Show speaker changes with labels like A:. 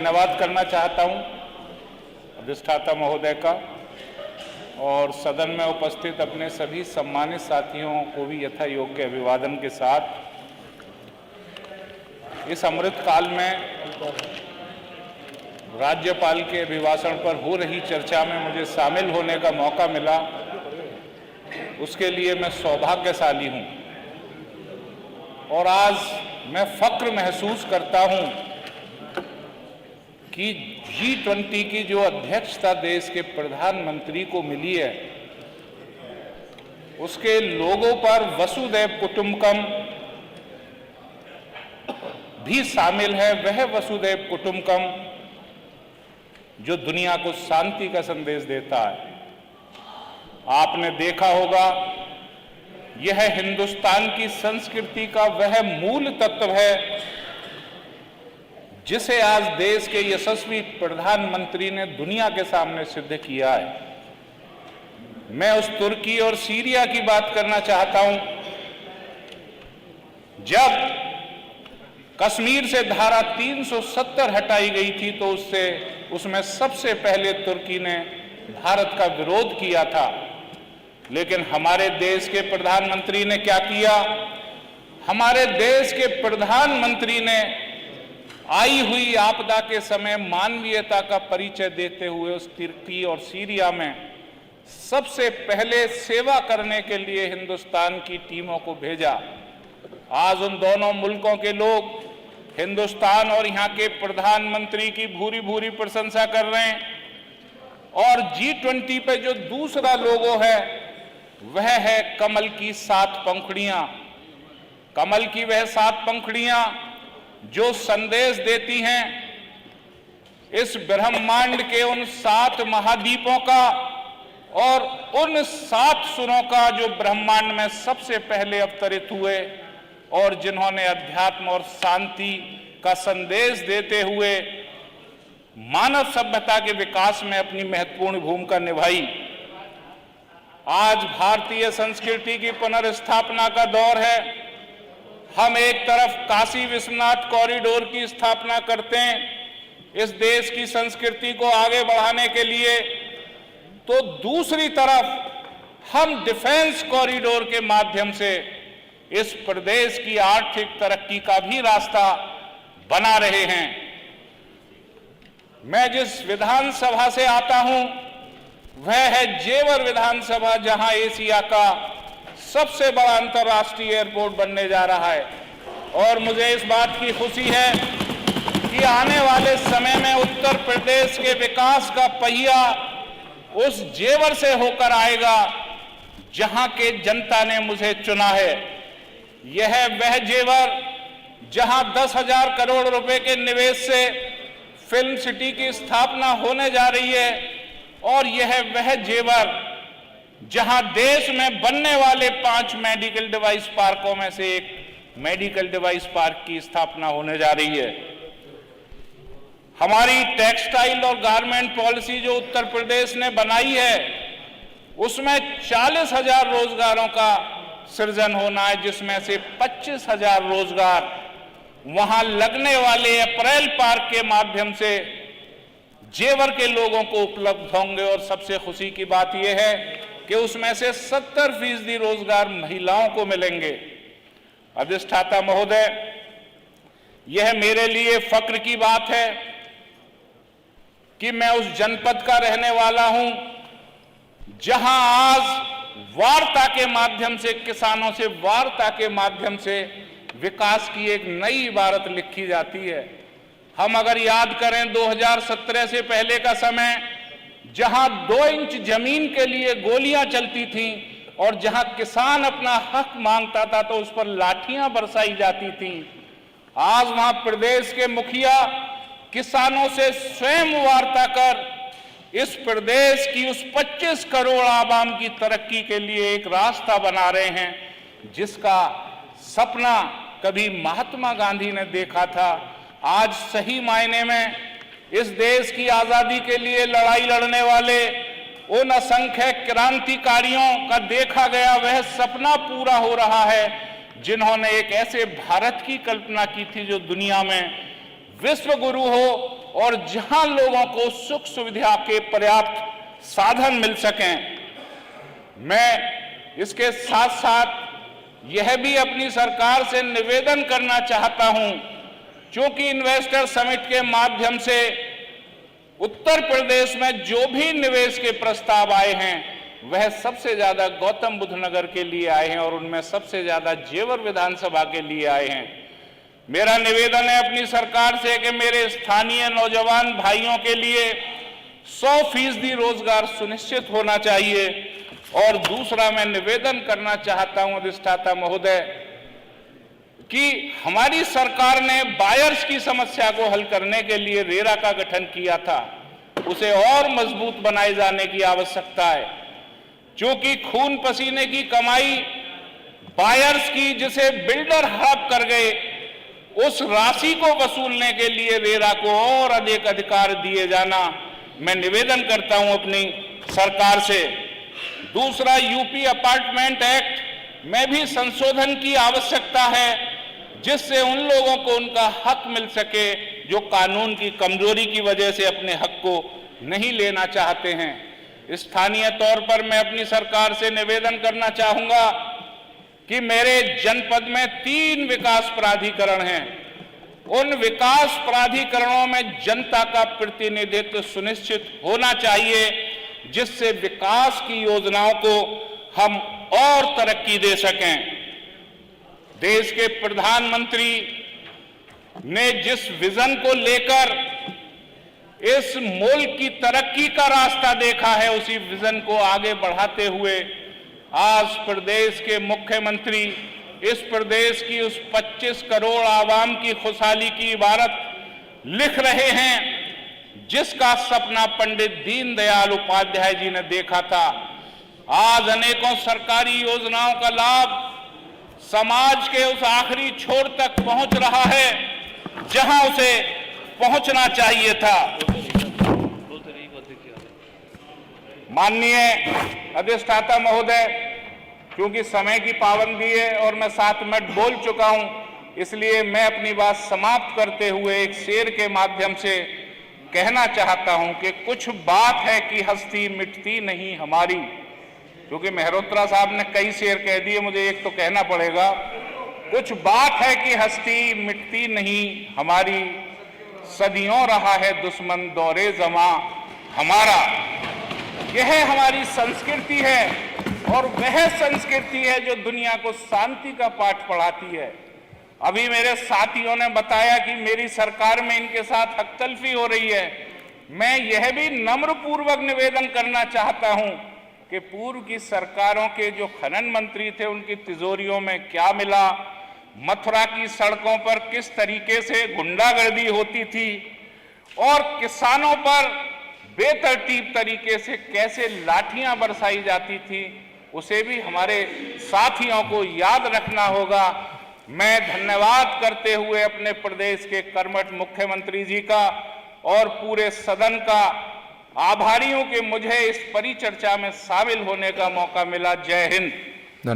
A: धन्यवाद करना चाहता हूं अधिष्ठाता महोदय का और सदन में उपस्थित अपने सभी सम्मानित साथियों को भी यथा योग्य अभिवादन के साथ इस अमृत काल में राज्यपाल के अभिभाषण पर हो रही चर्चा में मुझे शामिल होने का मौका मिला, उसके लिए मैं सौभाग्यशाली हूं और आज मैं फक्र महसूस करता हूं कि G20 की जो अध्यक्षता देश के प्रधानमंत्री को मिली है, उसके लोगों पर वसुधैव कुटुंबकम भी शामिल है। वह वसुधैव कुटुंबकम जो दुनिया को शांति का संदेश देता है। आपने देखा होगा, यह हिंदुस्तान की संस्कृति का वह मूल तत्व है जिसे आज देश के यशस्वी प्रधानमंत्री ने दुनिया के सामने सिद्ध किया है। मैं उस तुर्की और सीरिया की बात करना चाहता हूं। जब कश्मीर से धारा 370 हटाई गई थी तो उसमें सबसे पहले तुर्की ने भारत का विरोध किया था, लेकिन हमारे देश के प्रधानमंत्री ने क्या किया? हमारे देश के प्रधानमंत्री ने आई हुई आपदा के समय मानवीयता का परिचय देते हुए उस तुर्की और सीरिया में सबसे पहले सेवा करने के लिए हिंदुस्तान की टीमों को भेजा। आज उन दोनों मुल्कों के लोग हिंदुस्तान और यहाँ के प्रधानमंत्री की भूरी भूरी प्रशंसा कर रहे हैं और G20 पे जो दूसरा लोगो है वह है कमल की 7 पंखुड़ियां। कमल की वह 7 पंखुड़ियां जो संदेश देती हैं इस ब्रह्मांड के उन 7 महाद्वीपों का और उन 7 सुरों का जो ब्रह्मांड में सबसे पहले अवतरित हुए और जिन्होंने अध्यात्म और शांति का संदेश देते हुए मानव सभ्यता के विकास में अपनी महत्वपूर्ण भूमिका निभाई। आज भारतीय संस्कृति की पुनर्स्थापना का दौर है। हम एक तरफ काशी विश्वनाथ कॉरिडोर की स्थापना करते हैं इस देश की संस्कृति को आगे बढ़ाने के लिए, तो दूसरी तरफ हम डिफेंस कॉरिडोर के माध्यम से इस प्रदेश की आर्थिक तरक्की का भी रास्ता बना रहे हैं। मैं जिस विधानसभा से आता हूं वह है जेवर विधानसभा, जहां एशिया का सबसे बड़ा अंतर्राष्ट्रीय एयरपोर्ट बनने जा रहा है और मुझे इस बात की खुशी है कि आने वाले समय में उत्तर प्रदेश के विकास का पहिया उस जेवर से होकर आएगा जहां के जनता ने मुझे चुना है। यह वह जेवर जहां 10,000 करोड़ रुपए के निवेश से फिल्म सिटी की स्थापना होने जा रही है और यह वह जेवर जहां देश में बनने वाले 5 मेडिकल डिवाइस पार्कों में से एक मेडिकल डिवाइस पार्क की स्थापना होने जा रही है। हमारी टेक्सटाइल और गारमेंट पॉलिसी जो उत्तर प्रदेश ने बनाई है उसमें 40,000 रोजगारों का सृजन होना है, जिसमें से 25,000 रोजगार वहां लगने वाले अप्रैल पार्क के माध्यम से जेवर के लोगों को उपलब्ध होंगे। और सबसे खुशी की बात यह है कि उसमें से 70% रोजगार महिलाओं को मिलेंगे। अधिष्ठाता महोदय, यह मेरे लिए फक्र की बात है कि मैं उस जनपद का रहने वाला हूं जहां आज वार्ता के माध्यम से, किसानों से वार्ता के माध्यम से विकास की एक नई इबारत लिखी जाती है। हम अगर याद करें 2017 से पहले का समय, जहां 2 इंच जमीन के लिए गोलियां चलती थीं और जहां किसान अपना हक मांगता था तो उस पर लाठियां बरसाई जाती थीं, आज वहां प्रदेश के मुखिया किसानों से स्वयं वार्ता कर इस प्रदेश की उस 25 करोड़ आवाम की तरक्की के लिए एक रास्ता बना रहे हैं, जिसका सपना कभी महात्मा गांधी ने देखा था। आज सही मायने में इस देश की आजादी के लिए लड़ाई लड़ने वाले उन असंख्य क्रांतिकारियों का देखा गया वह सपना पूरा हो रहा है, जिन्होंने एक ऐसे भारत की कल्पना की थी जो दुनिया में विश्व गुरु हो और जहां लोगों को सुख सुविधा के पर्याप्त साधन मिल सकें। मैं इसके साथ साथ यह भी अपनी सरकार से निवेदन करना चाहता हूं, क्योंकि इन्वेस्टर समिट के माध्यम से उत्तर प्रदेश में जो भी निवेश के प्रस्ताव आए हैं वह सबसे ज्यादा गौतम बुद्ध नगर के लिए आए हैं और उनमें सबसे ज्यादा जेवर विधानसभा के लिए आए हैं। मेरा निवेदन है अपनी सरकार से कि मेरे स्थानीय नौजवान भाइयों के लिए 100% रोजगार सुनिश्चित होना चाहिए। और दूसरा, मैं निवेदन करना चाहता हूं अधिष्ठाता महोदय कि हमारी सरकार ने बायर्स की समस्या को हल करने के लिए रेरा का गठन किया था, उसे और मजबूत बनाए जाने की आवश्यकता है, क्योंकि खून पसीने की कमाई बायर्स की जिसे बिल्डर हड़प कर गए, उस राशि को वसूलने के लिए रेरा को और अधिक अधिकार दिए जाना मैं निवेदन करता हूं अपनी सरकार से। दूसरा, यूपी अपार्टमेंट एक्ट में भी संशोधन की आवश्यकता है, जिससे उन लोगों को उनका हक मिल सके जो कानून की कमजोरी की वजह से अपने हक को नहीं लेना चाहते हैं। स्थानीय तौर पर मैं अपनी सरकार से निवेदन करना चाहूंगा कि मेरे जनपद में 3 विकास प्राधिकरण हैं। उन विकास प्राधिकरणों में जनता का प्रतिनिधित्व सुनिश्चित होना चाहिए, जिससे विकास की योजनाओं को हम और तरक्की दे सकें। देश के प्रधानमंत्री ने जिस विजन को लेकर इस मुल्क की तरक्की का रास्ता देखा है, उसी विजन को आगे बढ़ाते हुए आज प्रदेश के मुख्यमंत्री इस प्रदेश की उस 25 करोड़ आवाम की खुशहाली की इबारत लिख रहे हैं, जिसका सपना पंडित दीनदयाल उपाध्याय जी ने देखा था। आज अनेकों सरकारी योजनाओं का लाभ समाज के उस आखिरी छोर तक पहुंच रहा है जहां उसे पहुंचना चाहिए था। माननीय अधिष्ठाता महोदय, क्योंकि समय की पाबंदी है और मैं 7 मिनट बोल चुका हूं, इसलिए मैं अपनी बात समाप्त करते हुए एक शेर के माध्यम से कहना चाहता हूं कि कुछ बात है कि हस्ती मिटती नहीं हमारी। क्योंकि मेहरोत्रा साहब ने कई शेर कह दिए, मुझे एक तो कहना पड़ेगा। कुछ बात है कि हस्ती मिटती नहीं हमारी, सदियों रहा है दुश्मन दौरे जमा हमारा। यह हमारी संस्कृति है और वह संस्कृति है जो दुनिया को शांति का पाठ पढ़ाती है। अभी मेरे साथियों ने बताया कि मेरी सरकार में इनके साथ हकतलफी हो रही है। मैं यह भी नम्रपूर्वक निवेदन करना चाहता हूं कि पूर्व की सरकारों के जो खनन मंत्री थे उनकी तिजोरियों में क्या मिला, मथुरा की सड़कों पर किस तरीके से गुंडागर्दी होती थी और किसानों पर बेतरतीब तरीके से कैसे लाठियां बरसाई जाती थी, उसे भी हमारे साथियों को याद रखना होगा। मैं धन्यवाद करते हुए अपने प्रदेश के कर्मठ मुख्यमंत्री जी का और पूरे सदन का आभारी हूं कि मुझे इस परिचर्चा में शामिल होने का मौका मिला। जय हिंद।